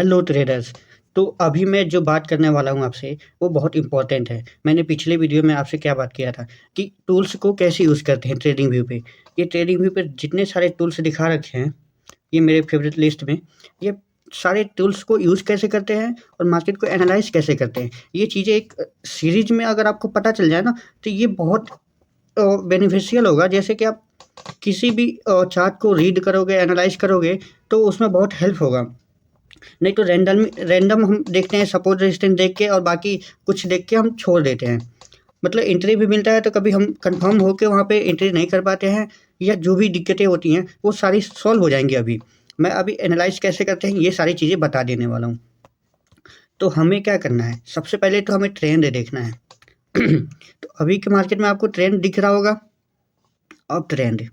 Hello traders. तो अभी मैं जो बात करने वाला हूँ आपसे वो बहुत इम्पोर्टेंट है। मैंने पिछले वीडियो में आपसे क्या बात किया था कि टूल्स को कैसे यूज़ करते हैं ट्रेडिंग व्यू पे। ये ट्रेडिंग व्यू पे जितने सारे टूल्स दिखा रखे हैं ये मेरे फेवरेट लिस्ट में, ये सारे टूल्स को यूज़ कैसे करते हैं और मार्केट को एनालाइज कैसे करते हैं, ये चीज़ें एक सीरीज में अगर आपको पता चल जाए ना तो ये बहुत बेनिफिशियल होगा। जैसे कि आप किसी भी चार्ट को रीड करोगे, एनालाइज करोगे तो उसमें बहुत हेल्प होगा। नहीं तो रैंडम हम देखते हैं, सपोर्ट रेजिस्टेंस देख के और बाकी कुछ देख के हम छोड़ देते हैं। मतलब एंट्री भी मिलता है तो कभी हम कंफर्म होकर वहाँ पे एंट्री नहीं कर पाते हैं, या जो भी दिक्कतें होती हैं वो सारी सॉल्व हो जाएंगी। अभी मैं एनालाइज कैसे करते हैं ये सारी चीज़ें बता देने वाला हूँ। तो हमें क्या करना है, सबसे पहले तो हमें ट्रेंड देखना है। तो अभी के मार्केट में आपको ट्रेंड दिख रहा होगा। अब ट्रेंड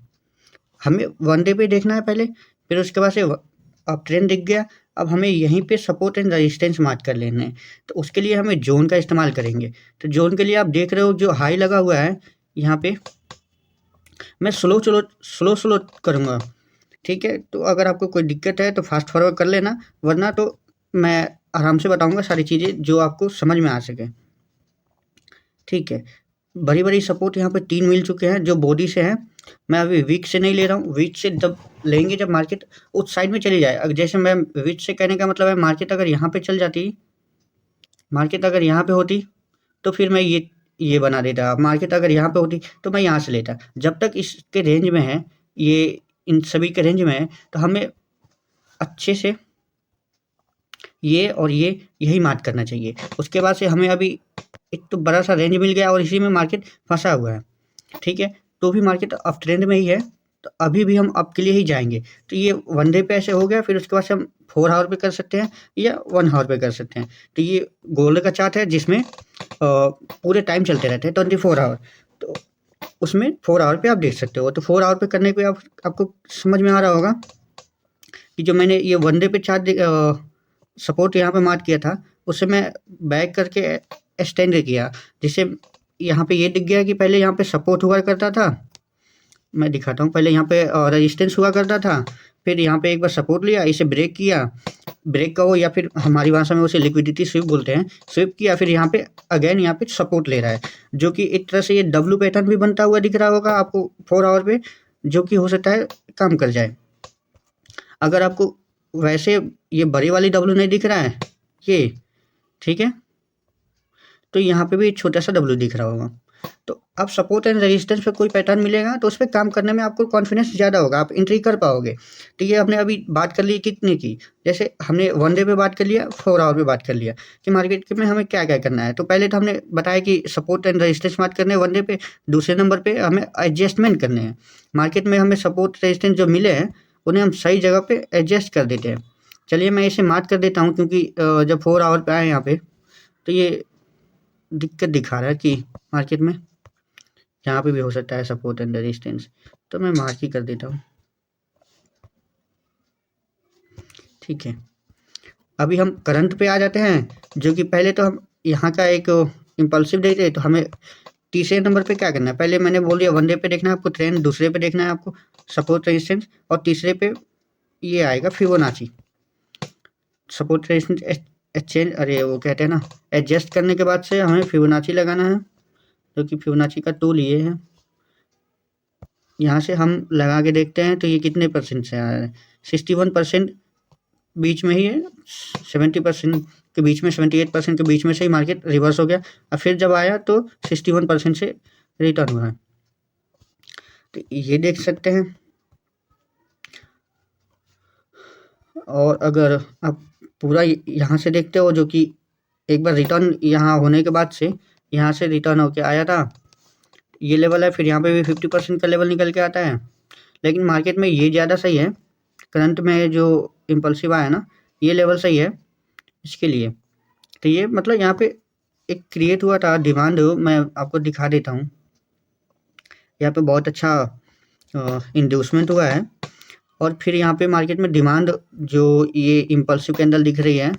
हमें वन डे पे देखना है पहले, फिर उसके बाद से अब ट्रेंड दिख गया। अब हमें यहीं पे सपोर्ट एंड रेजिस्टेंस मार्क कर लेने हैं। तो उसके लिए हमें जोन का इस्तेमाल करेंगे। तो जोन के लिए आप देख रहे हो जो हाई लगा हुआ है यहाँ पे, मैं स्लो स्लो करूँगा। ठीक है, तो अगर आपको कोई दिक्कत है तो फास्ट फॉरवर्ड कर लेना, वरना तो मैं आराम से बताऊँगा सारी चीज़ें जो आपको समझ में आ सके। ठीक है, बड़ी बड़ी सपोर्ट यहाँ पे 3 मिल चुके हैं जो बॉडी से हैं। मैं अभी वीक से नहीं ले रहा हूँ, वीक से जब लेंगे जब मार्केट उस साइड में चली जाए। जैसे मैं वीक से कहने का मतलब है मार्केट अगर यहाँ पे चल जाती, मार्केट अगर यहाँ पे होती तो फिर मैं ये बना देता। मार्केट अगर यहाँ पे होती तो मैं यहाँ से लेता। जब तक इसके रेंज में है, ये इन सभी के रेंज में है, तो हमें अच्छे से ये और ये यही मार्क करना चाहिए। उसके बाद से हमें अभी एक तो बड़ा सा रेंज मिल गया और इसी में मार्केट फंसा हुआ है। ठीक है, तो भी मार्केट अप ट्रेंड में ही है, तो अभी भी हम अप के लिए ही जाएंगे। तो ये वन डे पे ऐसे हो गया, फिर उसके बाद से हम 4 आवर पे कर सकते हैं या 1 आवर पे कर सकते हैं। तो ये गोल्ड का चार्ट है जिसमें पूरे टाइम चलते रहते हैं 24 आवर। तो उसमें 4 आवर पे आप देख सकते हो। तो 4 आवर पे करने पे आपको समझ में आ रहा होगा कि जो मैंने ये वन डे पे चार्ट सपोर्ट यहाँ पे मार्क किया था, उससे मैं बैक करके एक्सटेंड किया, जिससे यहाँ पे ये दिख गया कि पहले यहाँ पे सपोर्ट हुआ करता था। मैं दिखाता हूँ, पहले यहाँ पे रेजिस्टेंस हुआ करता था, फिर यहाँ पे एक बार सपोर्ट लिया, इसे ब्रेक किया, ब्रेक का हो या फिर हमारी भाषा में उसे लिक्विडिटी स्विप बोलते हैं, स्विप किया, फिर यहाँ पे अगेन यहाँ पे सपोर्ट ले रहा है, जो कि एक तरह से ये डब्लू पैटर्न भी बनता हुआ दिख रहा होगा आपको 4 आवर पे, जो कि हो सकता है काम कर जाए। अगर आपको वैसे ये बड़ी वाली डब्लू नहीं दिख रहा है ये, ठीक है, तो यहाँ पे भी छोटा सा डब्लू दिख रहा होगा। तो अब सपोर्ट एंड रेजिस्टेंस पे कोई पैटर्न मिलेगा तो उस पर काम करने में आपको कॉन्फिडेंस ज़्यादा होगा, आप एंट्री कर पाओगे। तो ये हमने अभी बात कर ली कितने की, जैसे हमने वन डे पे बात कर लिया, 4 आवर पे बात कर लिया कि मार्केट में हमें क्या क्या करना है। तो पहले तो हमने बताया कि सपोर्ट एंड रेजिस्टेंस बात करने हैं वन डे पे। दूसरे नंबर पे हमें एडजस्टमेंट करने हैं। मार्केट में हमें सपोर्ट रेजिस्टेंस जो मिले हैं उन्हें हम सही जगह पे एडजस्ट कर देते हैं। चलिए मैं इसे मार्क कर देता हूँ, क्योंकि जब 4 आवर पे आए यहाँ पे तो ये दिक्कत दिखा रहा है कि मार्केट में यहाँ पे भी हो सकता है सपोर्ट एंड रेजिस्टेंस, तो मैं मार्क ही कर देता हूँ। ठीक है, अभी हम करंट पे आ जाते हैं, जो कि पहले तो हम यहाँ का एक इम्पल्सिव देते, तो हमें तीसरे नंबर पे क्या करना है, पहले मैंने बोल दिया वन डे पे देखना है आपको ट्रेंड, दूसरे पे देखना है आपको सपोर्ट रेजिस्टेंस, और तीसरे पे ये आएगा फिबोनाची। सपोर्ट रेजिस्टेंस एक्सचेंज, अरे वो कहते हैं ना, एडजस्ट करने के बाद से हमें फिबोनाची लगाना है, जो कि फिबोनाची का टूल ये है। यहाँ से हम लगा के देखते हैं तो ये कितने परसेंट से आ रहा है, 61% बीच में ही है, 70% के बीच में, 78% के बीच में से ही मार्केट रिवर्स हो गया। और फिर जब आया तो 61% से रिटर्न हुआ है। तो ये देख सकते हैं। और अगर आप पूरा यहाँ से देखते हो, जो कि एक बार रिटर्न यहाँ होने के बाद से यहाँ से रिटर्न होके आया था, ये लेवल है, फिर यहाँ पे भी 50% का लेवल निकल के आता है। लेकिन मार्केट में ये ज़्यादा सही है, करंट में जो इम्पल्सिव आया ना, ये लेवल सही है इसके लिए। तो ये मतलब यहाँ पे एक क्रिएट हुआ था डिमांड, मैं आपको दिखा देता हूँ। यहाँ पे बहुत अच्छा इंड्यूसमेंट हुआ है, और फिर यहाँ पे मार्केट में डिमांड, जो ये इम्पल्सिव कैंडल दिख रही है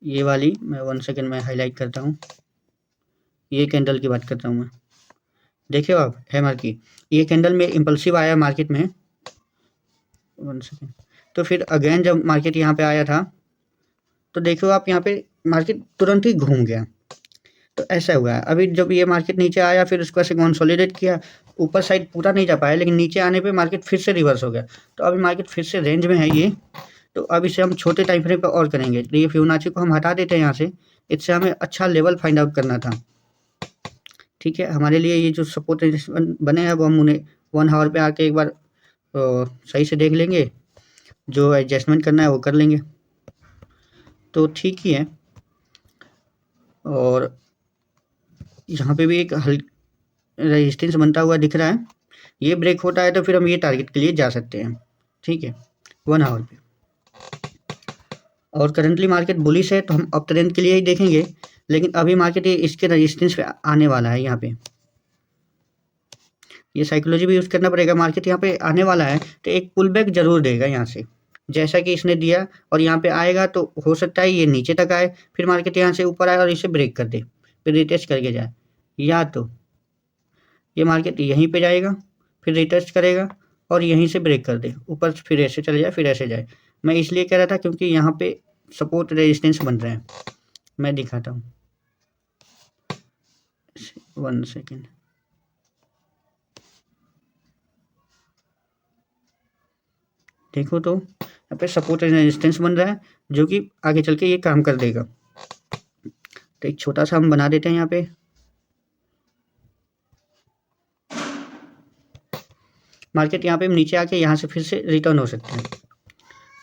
ये वाली, मैं 1 सेकेंड में हाईलाइट करता हूँ, ये कैंडल की बात करता हूँ मैं। देखिए आप हैमर की, ये कैंडल में इम्पल्सिव आया मार्केट में 1 सेकेंड। तो फिर अगेन जब मार्केट यहाँ पे आया था तो देखो आप यहाँ पे मार्केट तुरंत ही घूम गया। तो ऐसा हुआ है। अभी जब ये मार्केट नीचे आया फिर उसके बाद से कंसोलिडेट किया, ऊपर साइड पूरा नहीं जा पाया, लेकिन नीचे आने पे मार्केट फिर से रिवर्स हो गया। तो अभी मार्केट फिर से रेंज में है ये। तो अब इसे हम छोटे टाइम फ्रेम पे और करेंगे। तो ये फिबोनाची को हम हटा देते हैं यहाँ से। इससे हमें अच्छा लेवल फाइंड आउट करना था। ठीक है, हमारे लिए ये जो सपोर्ट बने हैं वो हम उन्हें 1 आवर पे आके एक बार सही से देख लेंगे, जो एडजस्टमेंट करना है वो कर लेंगे। तो ठीक ही है। और यहाँ पे भी एक रेजिस्टेंस बनता हुआ दिख रहा है। ये ब्रेक होता है तो फिर हम ये टारगेट के लिए जा सकते हैं। ठीक है, 1 आवर पे। और करंटली मार्केट बुलिश है तो हम अप ट्रेंड के लिए ही देखेंगे, लेकिन अभी मार्केट ये इसके रेजिस्टेंस पे आने वाला है। यहाँ पे ये साइकोलॉजी भी यूज़ करना पड़ेगा। मार्केट यहाँ पे आने वाला है तो एक पुल बैक जरूर देगा यहाँ से, जैसा कि इसने दिया। और यहाँ पे आएगा तो हो सकता है ये नीचे तक आए, फिर मार्केट यहाँ से ऊपर आए और इसे ब्रेक कर दे, फिर रिटेस्ट करके जाए। या तो ये मार्केट यहीं पे जाएगा, फिर रिटेस्ट करेगा और यहीं से ब्रेक कर दे ऊपर, फिर ऐसे चले जाए, फिर ऐसे जाए। मैं इसलिए कह रहा था क्योंकि यहाँ पे सपोर्ट रेजिस्टेंस बन रहे हैं। मैं दिखाता हूँ, 1 सेकेंड। देखो तो यहाँ पे सपोर्ट रेजिस्टेंस बन रहा है, जो कि आगे चल के ये काम कर देगा। तो एक छोटा सा हम बना देते हैं यहाँ पे। मार्केट यहाँ पे नीचे आके यहाँ से फिर से रिटर्न हो सकते हैं।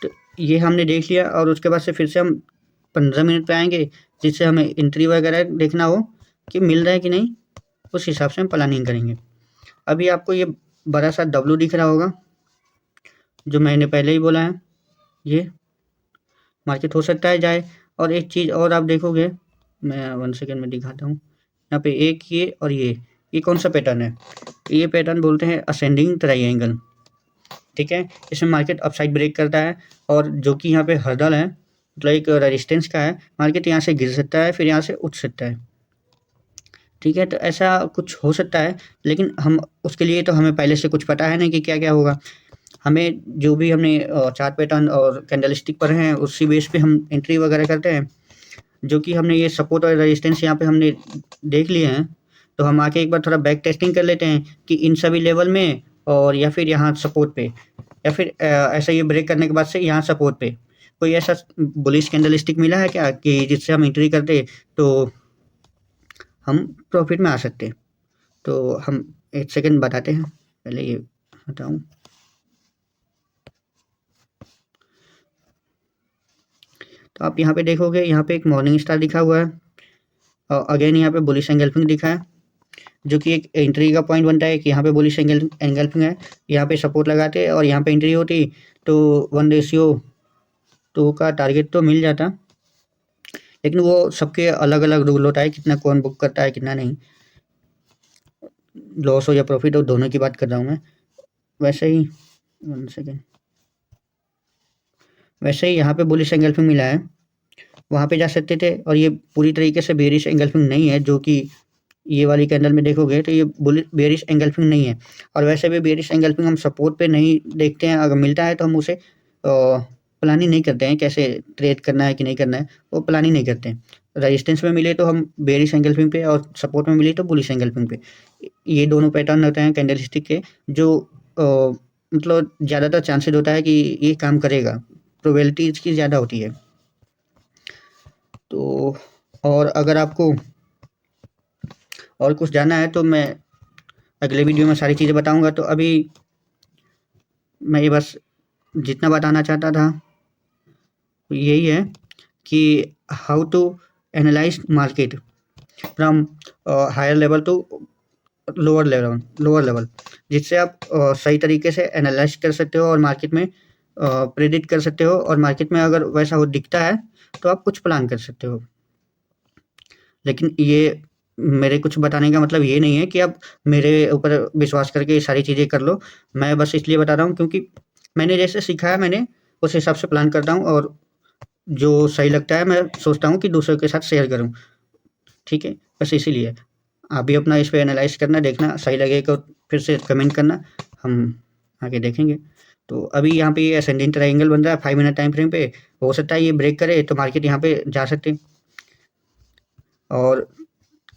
तो ये हमने देख लिया और उसके बाद से फिर से हम 15 मिनट पे आएंगे, जिससे हमें एंट्री वगैरह देखना हो कि मिल रहा है कि नहीं, उस हिसाब से हम प्लानिंग करेंगे। अभी आपको ये बड़ा सा डब्लू दिख रहा होगा, जो मैंने पहले ही बोला है। ये मार्केट हो सकता है जाए। और एक चीज़ और आप देखोगे, मैं 1 सेकेंड में दिखाता हूँ। यहाँ पे एक ये और ये कौन सा पैटर्न है? ये पैटर्न बोलते हैं असेंडिंग ट्राइएंगल। ठीक है, इसमें मार्केट अपसाइड ब्रेक करता है और जो कि यहाँ पे हर्डल है, मतलब एक रेजिस्टेंस का है। मार्केट यहाँ से गिर सकता है, फिर यहाँ से उठ सकता है। ठीक है, तो ऐसा कुछ हो सकता है, लेकिन हम उसके लिए तो हमें पहले से कुछ पता है नहीं कि क्या क्या होगा। हमें जो भी हमने चार्ट पैटर्न और कैंडलस्टिक पर हैं उसी बेस पे हम एंट्री वगैरह करते हैं। जो कि हमने ये सपोर्ट और रेजिस्टेंस यहाँ पे हमने देख लिए हैं, तो हम आके एक बार थोड़ा बैक टेस्टिंग कर लेते हैं कि इन सभी लेवल में, और या फिर यहाँ सपोर्ट पे, या फिर ऐसा ये ब्रेक करने के बाद से यहाँ सपोर्ट पे कोई ऐसा बुलिश कैंडलस्टिक मिला है क्या कि जिससे हम एंट्री करते तो हम प्रॉफिट में आ सकते। तो हम 1 सेकेंड बताते हैं, पहले ये हटाऊँ। तो आप यहाँ पे देखोगे, यहाँ पे एक मॉर्निंग स्टार दिखा हुआ है और अगेन यहाँ पे बुलिश एंगल्फिंग दिखा है, जो कि एक एंट्री का पॉइंट बनता है कि यहाँ पे बुलिश एंगल्फिंग है। यहाँ पे सपोर्ट लगाते और यहाँ पे एंट्री होती तो 1:2 का टारगेट तो मिल जाता, लेकिन वो सबके अलग अलग रूल होता है, कितना कौन बुक करता है कितना नहीं, लॉस हो या प्रॉफिट हो दोनों की बात कर रहा हूँ मैं। वैसे ही 1 सेकेंड, वैसे ही यहाँ पे बुलिश एंगल्फिंग मिला है, वहाँ पे जा सकते थे। और ये पूरी तरीके से बेरिश एंगल्फिंग नहीं है, जो कि ये वाली कैंडल में देखोगे तो ये बेरिश एंगल्फिंग नहीं है। और वैसे भी बेरिश एंगल्फिंग हम सपोर्ट पे नहीं देखते हैं, अगर मिलता है तो हम उसे प्लानिंग नहीं करते हैं, कैसे ट्रेड करना है कि नहीं करना है वो प्लानिंग नहीं करते हैं। रेजिस्टेंस में मिले तो हम बेरिश एंगल्फिंग पे, और सपोर्ट में मिले तो बुलिश एंगल्फिंग पे। ये दोनों पैटर्न होते हैं कैंडलस्टिक के, जो मतलब ज़्यादातर चांसेस होता है कि ये काम करेगा, प्रोबेबिलिटी इसकी ज़्यादा होती है। तो और अगर आपको और कुछ जानना है तो मैं अगले वीडियो में सारी चीज़ें बताऊंगा। तो अभी मैं ये बस जितना बताना चाहता था यही है कि how to analyse market from higher level to lower level, जिससे आप सही तरीके से एनालाइज कर सकते हो और मार्केट में प्रेडिक्ट कर सकते हो। और मार्केट में अगर वैसा हो दिखता है तो आप कुछ प्लान कर सकते हो। लेकिन ये मेरे कुछ बताने का मतलब ये नहीं है कि आप मेरे ऊपर विश्वास करके ये सारी चीज़ें कर लो। मैं बस इसलिए बता रहा हूँ क्योंकि मैंने जैसे सीखा है, मैंने उस हिसाब से प्लान करता हूँ, और जो सही लगता है मैं सोचता हूँ कि दूसरों के साथ शेयर करूँ। ठीक है, बस इसीलिए आप भी अपना इस पे एनालाइज करना, देखना सही लगेगा फिर से कमेंट करना, हम आगे देखेंगे। तो अभी यहाँ पे ये असेंडिंग ट्रायंगल बन रहा है 5 मिनट टाइम फ्रेम पे, हो सकता है ये ब्रेक करे तो मार्केट यहाँ पे जा सकते हैं। और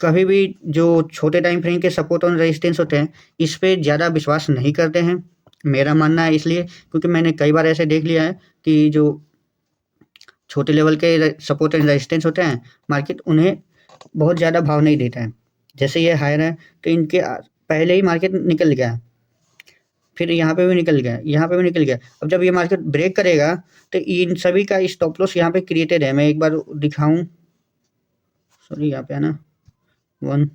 कभी भी जो छोटे टाइम फ्रेम के सपोर्ट और रेजिस्टेंस होते हैं, इस पे ज़्यादा विश्वास नहीं करते हैं, मेरा मानना है। इसलिए क्योंकि मैंने कई बार ऐसे देख लिया है कि जो छोटे लेवल के सपोर्ट एंड रेजिस्टेंस होते हैं, मार्केट उन्हें बहुत ज़्यादा भाव नहीं देता है। जैसे ये हायर है तो इनके पहले ही मार्केट निकल गया, फिर यहाँ पे भी निकल गया, यहाँ पे भी निकल गया। अब जब ये मार्केट ब्रेक करेगा तो इन सभी का स्टॉप लॉस यहाँ पे क्रिएटेड है। मैं एक बार दिखाऊं, सॉरी यहाँ पे है ना 1,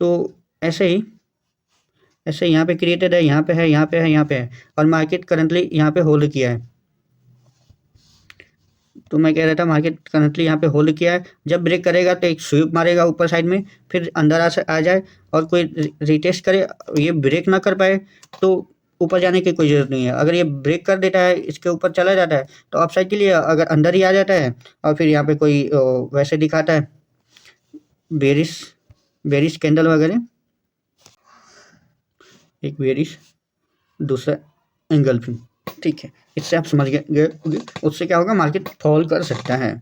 तो ऐसे ही यहाँ पे क्रिएटेड है, यहाँ पे है, यहाँ पे है, यहाँ पे है, और मार्केट करंटली यहाँ पे होल्ड किया है। तो मैं कह रहा था मार्केट करंटली यहाँ पे होल्ड किया है, जब ब्रेक करेगा तो एक स्वीप मारेगा ऊपर साइड में, फिर अंदर आ जाए और कोई रिटेस्ट करे, ये ब्रेक ना कर पाए तो ऊपर जाने की कोई ज़रूरत नहीं है। अगर ये ब्रेक कर देता है, इसके ऊपर चला जाता है तो अपसाइड के लिए अगर अंदर ही आ जाता है और फिर यहाँ पे कोई वैसे दिखाता है बेरिश कैंडल वगैरह, एक बेरिश दूसरा एंगल भी, ठीक है, इससे आप समझ गए होंगे। उससे क्या होगा, मार्केट फॉल कर सकता है,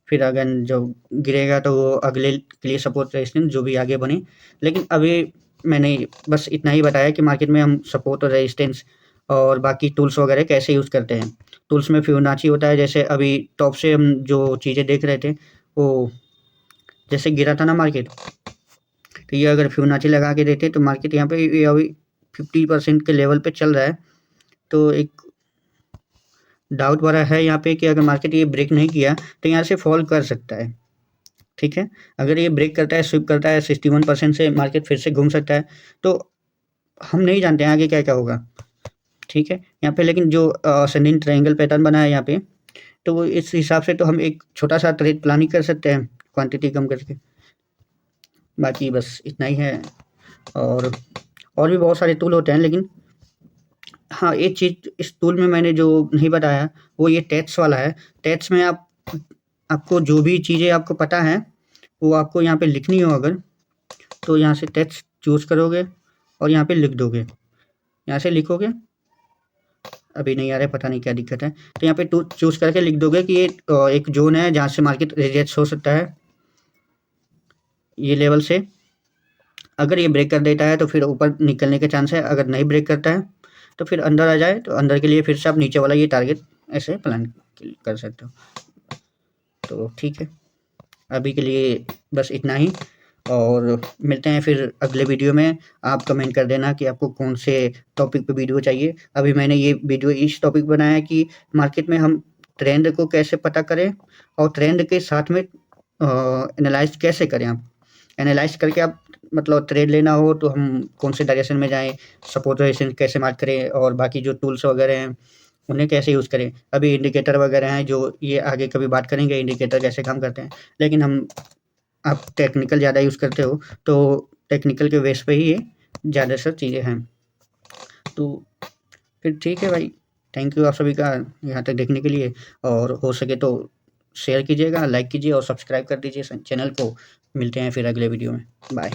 फिर अगर जो गिरेगा तो वो अगले के लिए सपोर्ट रेजिस्टेंस जो भी आगे बने। लेकिन अभी मैंने बस इतना ही बताया कि मार्केट में हम सपोर्ट और रेजिस्टेंस और बाकी टूल्स वगैरह कैसे यूज़ करते हैं। टूल्स में फिबोनाची होता है, जैसे अभी टॉप से हम जो चीज़ें देख रहे थे, वो जैसे गिरा था ना मार्केट, तो ये अगर फिबोनाची लगा के देते तो मार्केट यहाँ पे ये अभी 50% के लेवल पे चल रहा है। तो एक डाउट भरा है यहाँ पे कि अगर मार्केट ये ब्रेक नहीं किया तो यहाँ से फॉल कर सकता है, ठीक है। अगर ये ब्रेक करता है, स्विप करता है 61% से, मार्केट फिर से घूम सकता है। तो हम नहीं जानते हैं आगे क्या क्या होगा, ठीक है। यहाँ पे लेकिन जो असेंडिंग ट्रायंगल पैटर्न बना है यहाँ पे, तो इस हिसाब से तो हम एक छोटा सा ट्रेड प्लानिंग कर सकते हैं क्वांटिटी कम करके। बाकी बस इतना ही है, और भी बहुत सारे टूल होते हैं, लेकिन हाँ, एक चीज़ इस टूल में मैंने जो नहीं बताया वो ये टेक्स्ट वाला है। टेक्स्ट में आपको जो भी चीज़ें आपको पता है वो आपको यहाँ पे लिखनी हो अगर, तो यहाँ से टेक्स्ट चूज़ करोगे और यहाँ पे लिख दोगे, यहाँ से लिखोगे। अभी नहीं आ रहा है, पता नहीं क्या दिक्कत है। तो यहाँ पे चूज़ करके लिख दोगे कि ये एक जोन है जहाँ से मार्केट रिजेक्ट हो सकता है, ये लेवल से। अगर ये ब्रेक कर देता है तो फिर ऊपर निकलने के चांस है, अगर नहीं ब्रेक करता है तो फिर अंदर आ जाए, तो अंदर के लिए फिर से आप नीचे वाला ये टारगेट ऐसे प्लान कर सकते हो। तो ठीक है, अभी के लिए बस इतना ही, और मिलते हैं फिर अगले वीडियो में। आप कमेंट कर देना कि आपको कौन से टॉपिक पे वीडियो चाहिए। अभी मैंने ये वीडियो इस टॉपिक बनाया कि मार्केट में हम ट्रेंड को कैसे पता करें और ट्रेंड के साथ में एनालाइज कैसे करें। आप एनालाइज करके आप मतलब ट्रेड लेना हो तो हम कौन से डायरेक्शन में जाएँ, सपोर्ट रेजिस्टेंस कैसे मार्क करें, और बाकी जो टूल्स वगैरह हैं उन्हें कैसे यूज़ करें। अभी इंडिकेटर वगैरह हैं जो ये आगे कभी बात करेंगे, इंडिकेटर कैसे काम करते हैं। लेकिन आप टेक्निकल ज़्यादा यूज़ करते हो तो टेक्निकल के बेस पे ही ये ज़्यादा सब चीज़ें हैं। तो फिर ठीक है भाई, थैंक यू आप सभी का यहाँ तक देखने के लिए, और हो सके तो शेयर कीजिएगा, लाइक कीजिए और सब्सक्राइब कर दीजिए चैनल को। मिलते हैं फिर अगले वीडियो में, बाय।